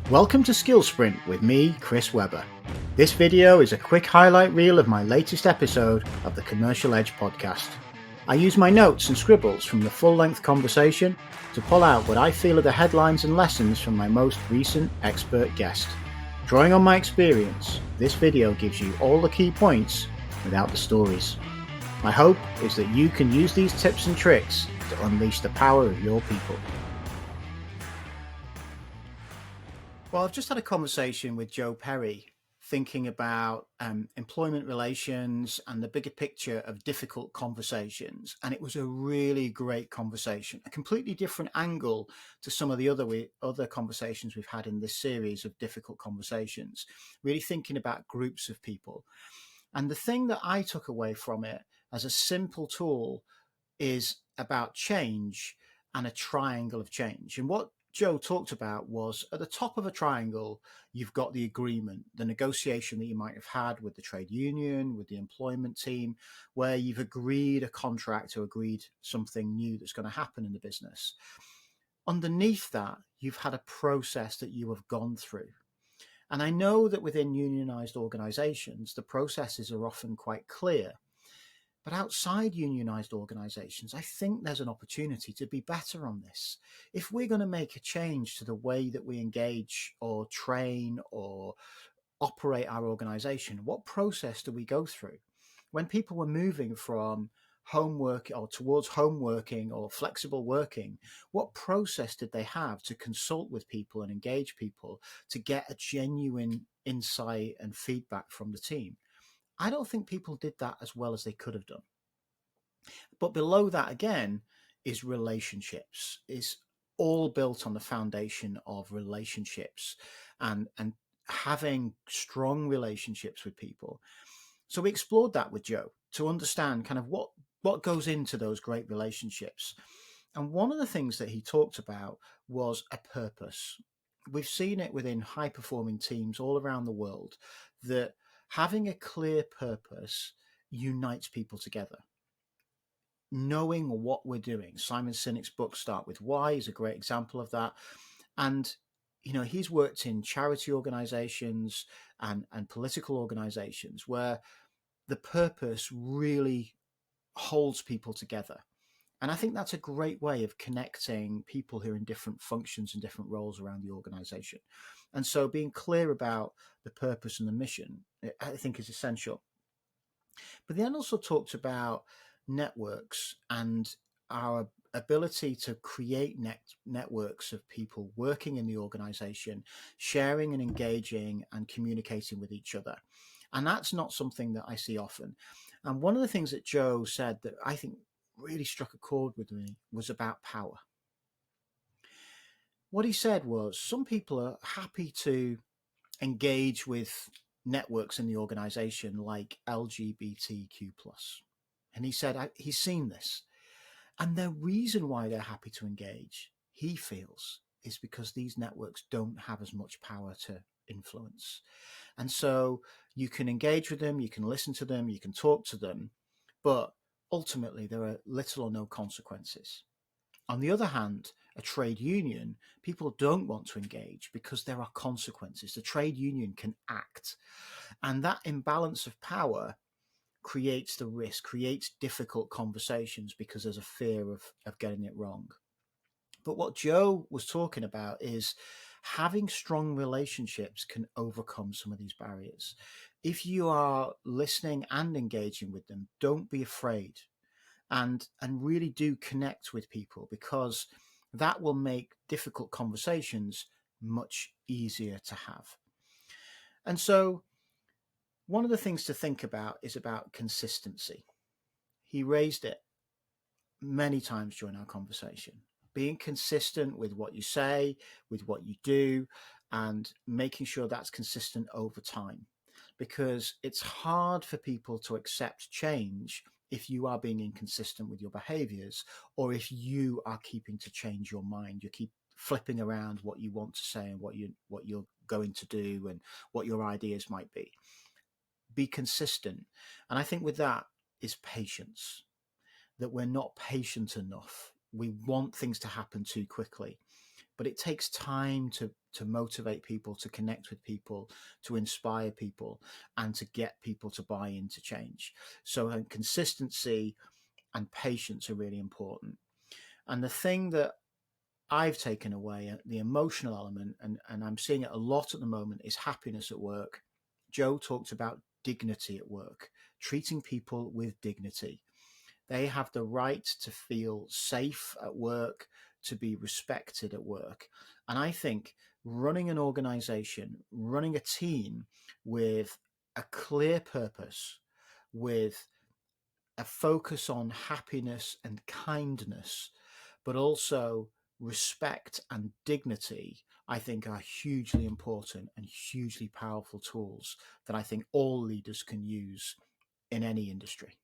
Welcome to Skill Sprint with me, Chris Webber. This video is a quick highlight reel of my latest episode of the Commercial Edge podcast. I use my notes and scribbles from the full-length conversation to pull out what I feel are the headlines and lessons from my most recent expert guest. Drawing on my experience, this video gives you all the key points without the stories. My hope is that you can use these tips and tricks to unleash the power of your people. Well, I've just had a conversation with Joe Perry, thinking about employment relations and the bigger picture of difficult conversations. And it was a really great conversation, a completely different angle to some of the other conversations we've had in this series of difficult conversations, really thinking about groups of people. And the thing that I took away from it as a simple tool is about change and a triangle of change. And what Joe talked about was at the top of a triangle, you've got the agreement, the negotiation that you might have had with the trade union, with the employment team, where you've agreed a contract or agreed something new that's going to happen in the business. Underneath that, you've had a process that you have gone through. And I know that within unionised organisations, the processes are often quite clear. But outside unionised organisations, I think there's an opportunity to be better on this. If we're going to make a change to the way that we engage or train or operate our organisation, what process do we go through? When people were moving from homework or towards home working or flexible working, what process did they have to consult with people and engage people to get a genuine insight and feedback from the team? I don't think people did that as well as they could have done. But below that again is relationships, is all built on the foundation of relationships and having strong relationships with people. So we explored that with Joe to understand kind of what goes into those great relationships. And one of the things that he talked about was a purpose. We've seen it within high performing teams all around the world that having a clear purpose unites people together. Knowing what we're doing. Simon Sinek's book Start With Why is a great example of that. And, you know, he's worked in charity organizations and political organizations where the purpose really holds people together. And I think that's a great way of connecting people who are in different functions and different roles around the organization. And so being clear about the purpose and the mission, I think, is essential. But then also talked about networks and our ability to create networks of people working in the organization, sharing and engaging and communicating with each other. And that's not something that I see often. And one of the things that Joe said that I think really struck a chord with me was about power. What he said was some people are happy to engage with networks in the organization like LGBTQ+. And he said he's seen this. And the reason why they're happy to engage, he feels, is because these networks don't have as much power to influence. And so you can engage with them, you can listen to them, you can talk to them, but ultimately there are little or no consequences. On the other hand, a trade union, people don't want to engage because there are consequences. The trade union can act. And that imbalance of power creates the risk, creates difficult conversations because there's a fear of getting it wrong. But what Joe was talking about is having strong relationships can overcome some of these barriers. If you are listening and engaging with them, don't be afraid and really do connect with people, because that will make difficult conversations much easier to have. And so one of the things to think about is about consistency. He raised it many times during our conversation. Being consistent with what you say, with what you do, and making sure that's consistent over time. Because it's hard for people to accept change if you are being inconsistent with your behaviors, or if you are keeping to change your mind. You keep flipping around what you want to say and what you're going to do and what your ideas might be. Be consistent. And I think with that is patience, that we're not patient enough. We want things to happen too quickly. but it takes time to motivate people, to connect with people, to inspire people, and to get people to buy into change. So consistency and patience are really important. And the thing that I've taken away, the emotional element, and I'm seeing it a lot at the moment, is happiness at work. Joe talked about dignity at work, treating people with dignity. They have the right to feel safe at work, to be respected at work. And I think running an organization, running a team with a clear purpose, with a focus on happiness and kindness, but also respect and dignity, I think are hugely important and hugely powerful tools that I think all leaders can use in any industry.